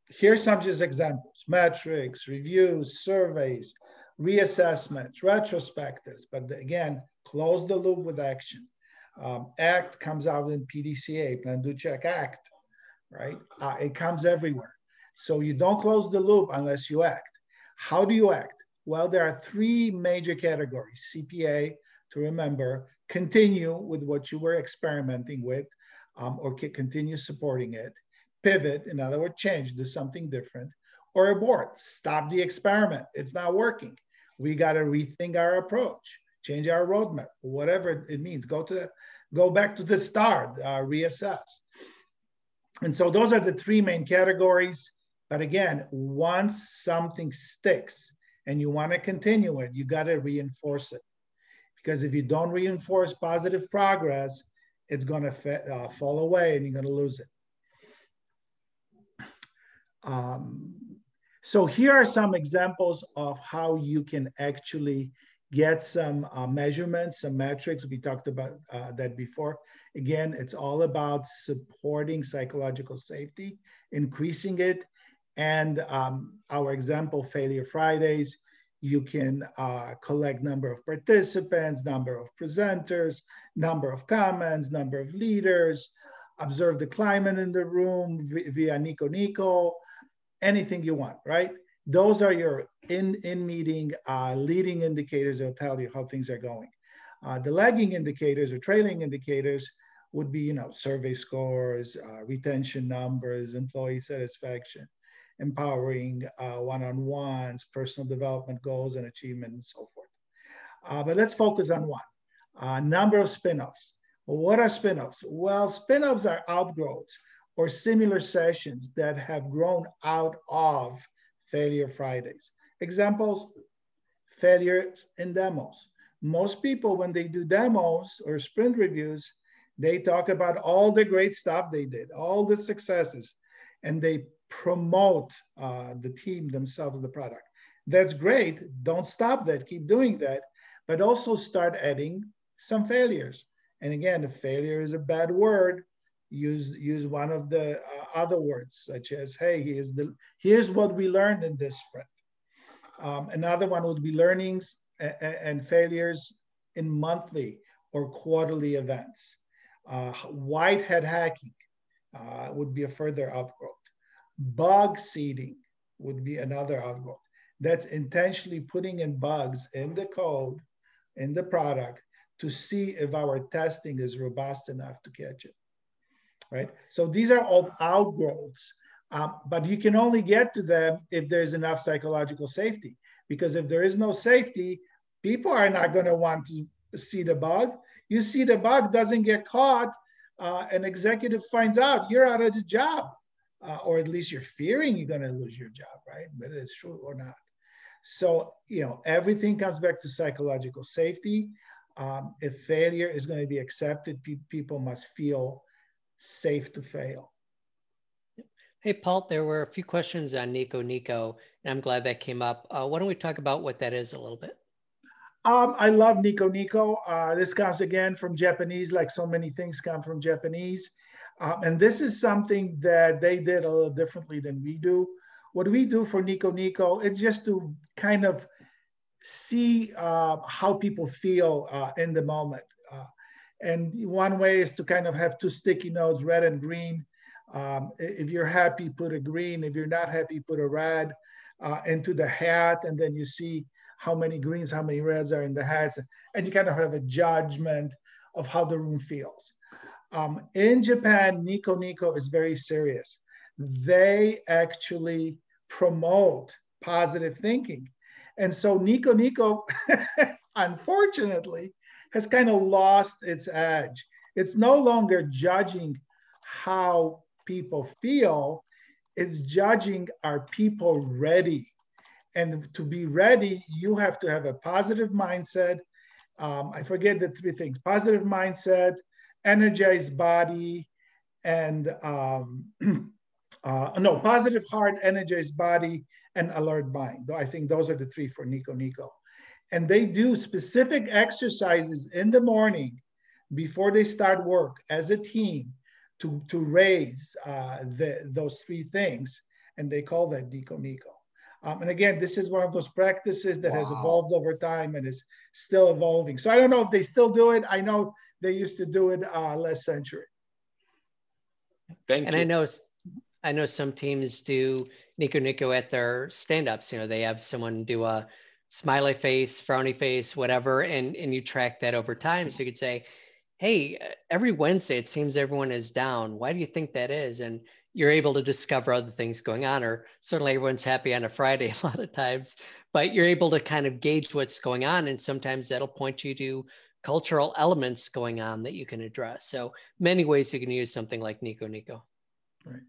Here's some just examples: metrics, reviews, surveys, reassessments, retrospectives. But again, close the loop with action. ACT comes out in PDCA, plan, do, check, act, right? It comes everywhere. So you don't close the loop unless you act. How do you act? Well, there are three major categories. CPA, to remember, continue with what you were experimenting with, or continue supporting it. Pivot, in other words, change, do something different. Or abort, stop the experiment. It's not working. We got to rethink our approach, change our roadmap, whatever it means. Go back to the start, reassess. And so those are the three main categories. But again, once something sticks and you want to continue it, you got to reinforce it. Because if you don't reinforce positive progress, it's going to fall away and you're going to lose it. So here are some examples of how you can actually get some measurements, some metrics. We talked about that before. Again, it's all about supporting psychological safety, increasing it. And our example, Failure Fridays, you can collect number of participants, number of presenters, number of comments, number of leaders, observe the climate in the room via Nico Nico, anything you want, right? Those are your in-meeting leading indicators that will tell you how things are going. The lagging indicators or trailing indicators would be, survey scores, retention numbers, employee satisfaction, empowering one-on-ones, personal development goals and achievement, and so forth. But let's focus on one. Number of spinoffs. Well, what are spin-offs? Well, spin-offs are outgrowths or similar sessions that have grown out of Failure Fridays. Examples, failures in demos. Most people, when they do demos or sprint reviews, they talk about all the great stuff they did, all the successes, and they promote the team themselves, the product. That's great. Don't stop that. Keep doing that. But also start adding some failures. And again, if failure is a bad word, use one of the other words, such as, hey, here's what we learned in this sprint. Another one would be learnings and failures in monthly or quarterly events. White hat hacking would be a further outgrowth. Bug seeding would be another outgrowth. That's intentionally putting in bugs in the code, in the product, to see if our testing is robust enough to catch it, right? So these are all outgrowths, but you can only get to them if there's enough psychological safety, because if there is no safety, people are not going to want to see the bug. You see the bug, doesn't get caught, an executive finds out you're out of the job, or at least you're fearing you're going to lose your job, right? Whether it's true or not. So, everything comes back to psychological safety. If failure is going to be accepted, people must feel safe to fail. Hey, Paul, there were a few questions on Nico, and I'm glad that came up. Why don't we talk about what that is a little bit? I love Nico. This comes again from Japanese, like so many things come from Japanese. And this is something that they did a little differently than we do. What we do for Nico, it's just to kind of see how people feel in the moment. And one way is to kind of have two sticky notes, red and green. If you're happy, put a green. If you're not happy, put a red into the hat. And then you see how many greens, how many reds are in the hats. And you kind of have a judgment of how the room feels. In Japan, Nico is very serious. They actually promote positive thinking. And so Nico, unfortunately, has kind of lost its edge. It's no longer judging how people feel, it's judging, are people ready? And to be ready, you have to have a positive mindset. I forget the three things: positive mindset, energized body, and positive heart, energized body, and alert mind. I think those are the three for Nico. And they do specific exercises in the morning before they start work as a team to raise those three things. And they call that Nico. And again, this is one of those practices that has evolved over time and is still evolving. So I don't know if they still do it. I know they used to do it last century. Thank you. I know some teams do Nico at their stand-ups. They have someone do a smiley face, frowny face, whatever, and you track that over time. So you could say, hey, every Wednesday, it seems everyone is down. Why do you think that is? And you're able to discover other things going on, or certainly everyone's happy on a Friday a lot of times, but you're able to kind of gauge what's going on. And sometimes that'll point you to cultural elements going on that you can address. So many ways you can use something like Nico. Right.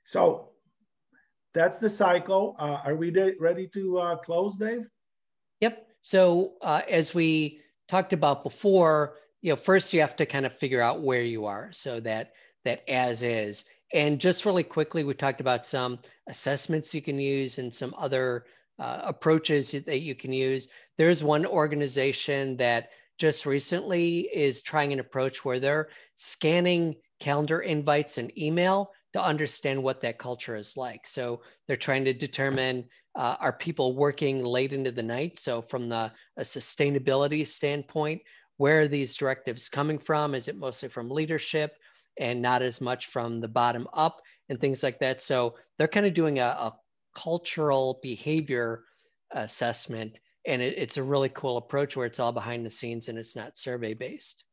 So that's the cycle. Are we ready to close, Dave? Yep. So as we talked about before, first you have to kind of figure out where you are. So that as is. And just really quickly, we talked about some assessments you can use and some other approaches that you can use. There's one organization that just recently is trying an approach where they're scanning calendar invites and email to understand what that culture is like. So they're trying to determine, are people working late into the night? So from a sustainability standpoint, where are these directives coming from? Is it mostly from leadership and not as much from the bottom up and things like that? So they're kind of doing a cultural behavior assessment, and it's a really cool approach where it's all behind the scenes and it's not survey based.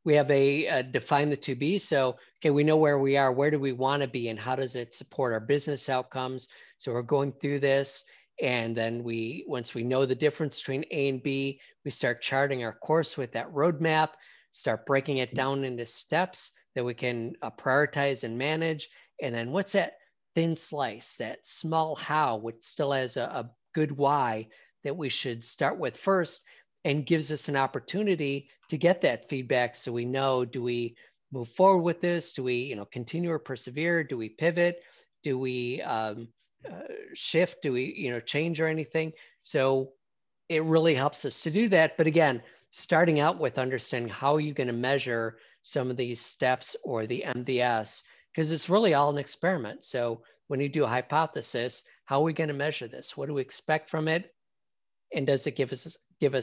We have a define the to be. So, okay, we know where we are, where do we want to be, and how does it support our business outcomes? So we're going through this. And then once we know the difference between A and B, we start charting our course with that roadmap, start breaking it down into steps that we can prioritize and manage. And then what's that thin slice, that small how, which still has a good why that we should start with first, and gives us an opportunity to get that feedback so we know, do we move forward with this? Do we continue or persevere? Do we pivot? Do we shift? Do we change or anything? So it really helps us to do that. But again, starting out with understanding how you're going to measure some of these steps or the MVS, because it's really all an experiment. So when you do a hypothesis, how are we going to measure this? What do we expect from it? And does it give us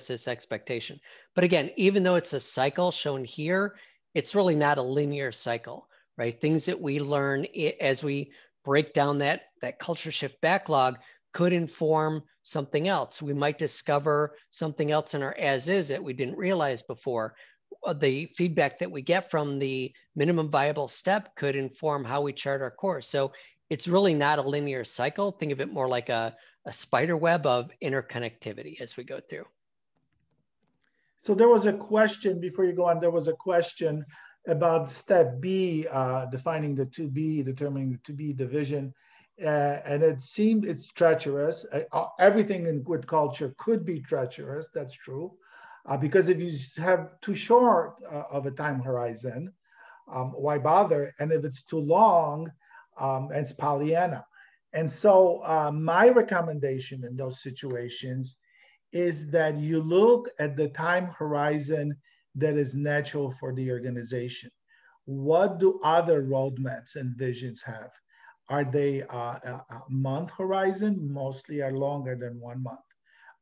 this expectation? But again, even though it's a cycle shown here, it's really not a linear cycle, right? Things that we learn as we break down that culture shift backlog could inform something else. We might discover something else in our as is that we didn't realize before. The feedback that we get from the minimum viable step could inform how we chart our course. So it's really not a linear cycle. Think of it more like a spider web of interconnectivity as we go through. So there was a question before you go on. There was a question about step B, defining the 2B, determining the 2B division. And it seemed it's treacherous. Everything with culture could be treacherous. That's true. Because if you have too short of a time horizon, why bother? And if it's too long, it's Pollyanna. And so my recommendation in those situations is that you look at the time horizon that is natural for the organization. What do other roadmaps and visions have? Are they a month horizon? Mostly are longer than 1 month.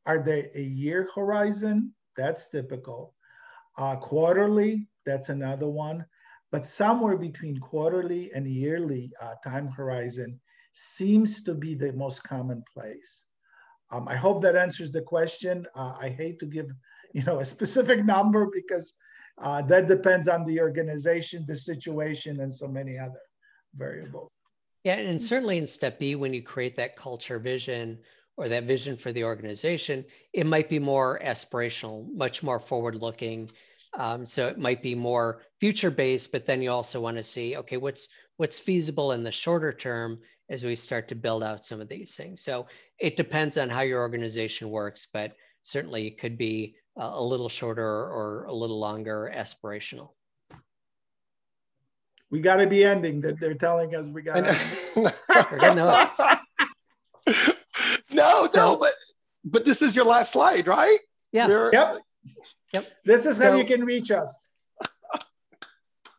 Are they a year horizon? That's typical. Quarterly, that's another one. But somewhere between quarterly and yearly time horizon seems to be the most commonplace. I hope that answers the question. I hate to give a specific number because that depends on the organization, the situation, and so many other variables. Yeah, and certainly in step B, when you create that culture vision or that vision for the organization, it might be more aspirational, much more forward-looking. So it might be more future-based, but then you also want to see, okay, what's feasible in the shorter term as we start to build out some of these things. So it depends on how your organization works, but certainly it could be a little shorter or a little longer aspirational. We got to be ending. They're telling us we got to. No, but this is your last slide, right? Yeah. Yep. This is how you can reach us.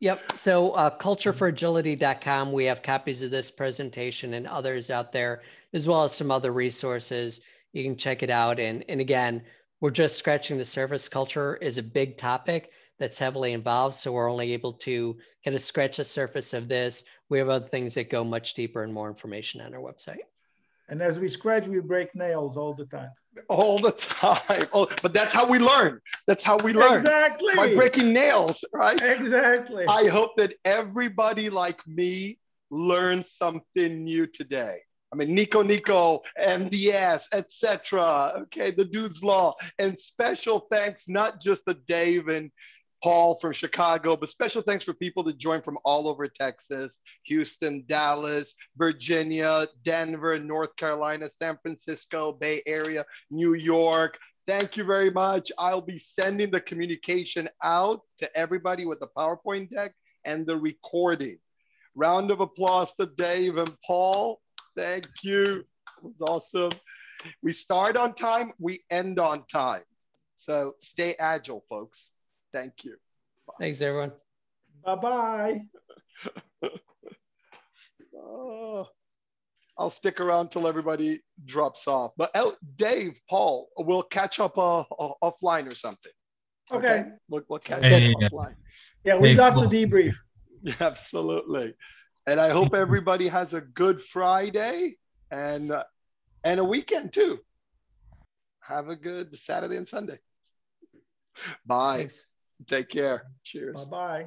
Yep. So cultureforagility.com. We have copies of this presentation and others out there, as well as some other resources. You can check it out. And again, we're just scratching the surface. Culture is a big topic that's heavily involved. So we're only able to kind of scratch the surface of this. We have other things that go much deeper and more information on our website. And as we scratch, we break nails all the time. All the time. Oh, but that's how we learn. That's how we learn. Exactly. By breaking nails, right? Exactly. I hope that everybody like me learned something new today. I mean, Nico, MDS, etc. Okay, the Dude's Law. And special thanks, not just to Dave and Paul from Chicago, but special thanks for people that joined from all over Texas, Houston, Dallas, Virginia, Denver, North Carolina, San Francisco, Bay Area, New York. Thank you very much. I'll be sending the communication out to everybody with the PowerPoint deck and the recording. Round of applause to Dave and Paul. Thank you. It was awesome. We start on time, we end on time. So stay agile, folks. Thank you. Bye. Thanks, everyone. Bye-bye. I'll stick around till everybody drops off. But Dave, Paul, we'll catch up offline or something. Okay. We'll catch up offline. Yeah, we'd love to debrief. Yeah, absolutely. And I hope everybody has a good Friday and a weekend too. Have a good Saturday and Sunday. Bye. Thanks. Take care. Cheers. Bye-bye.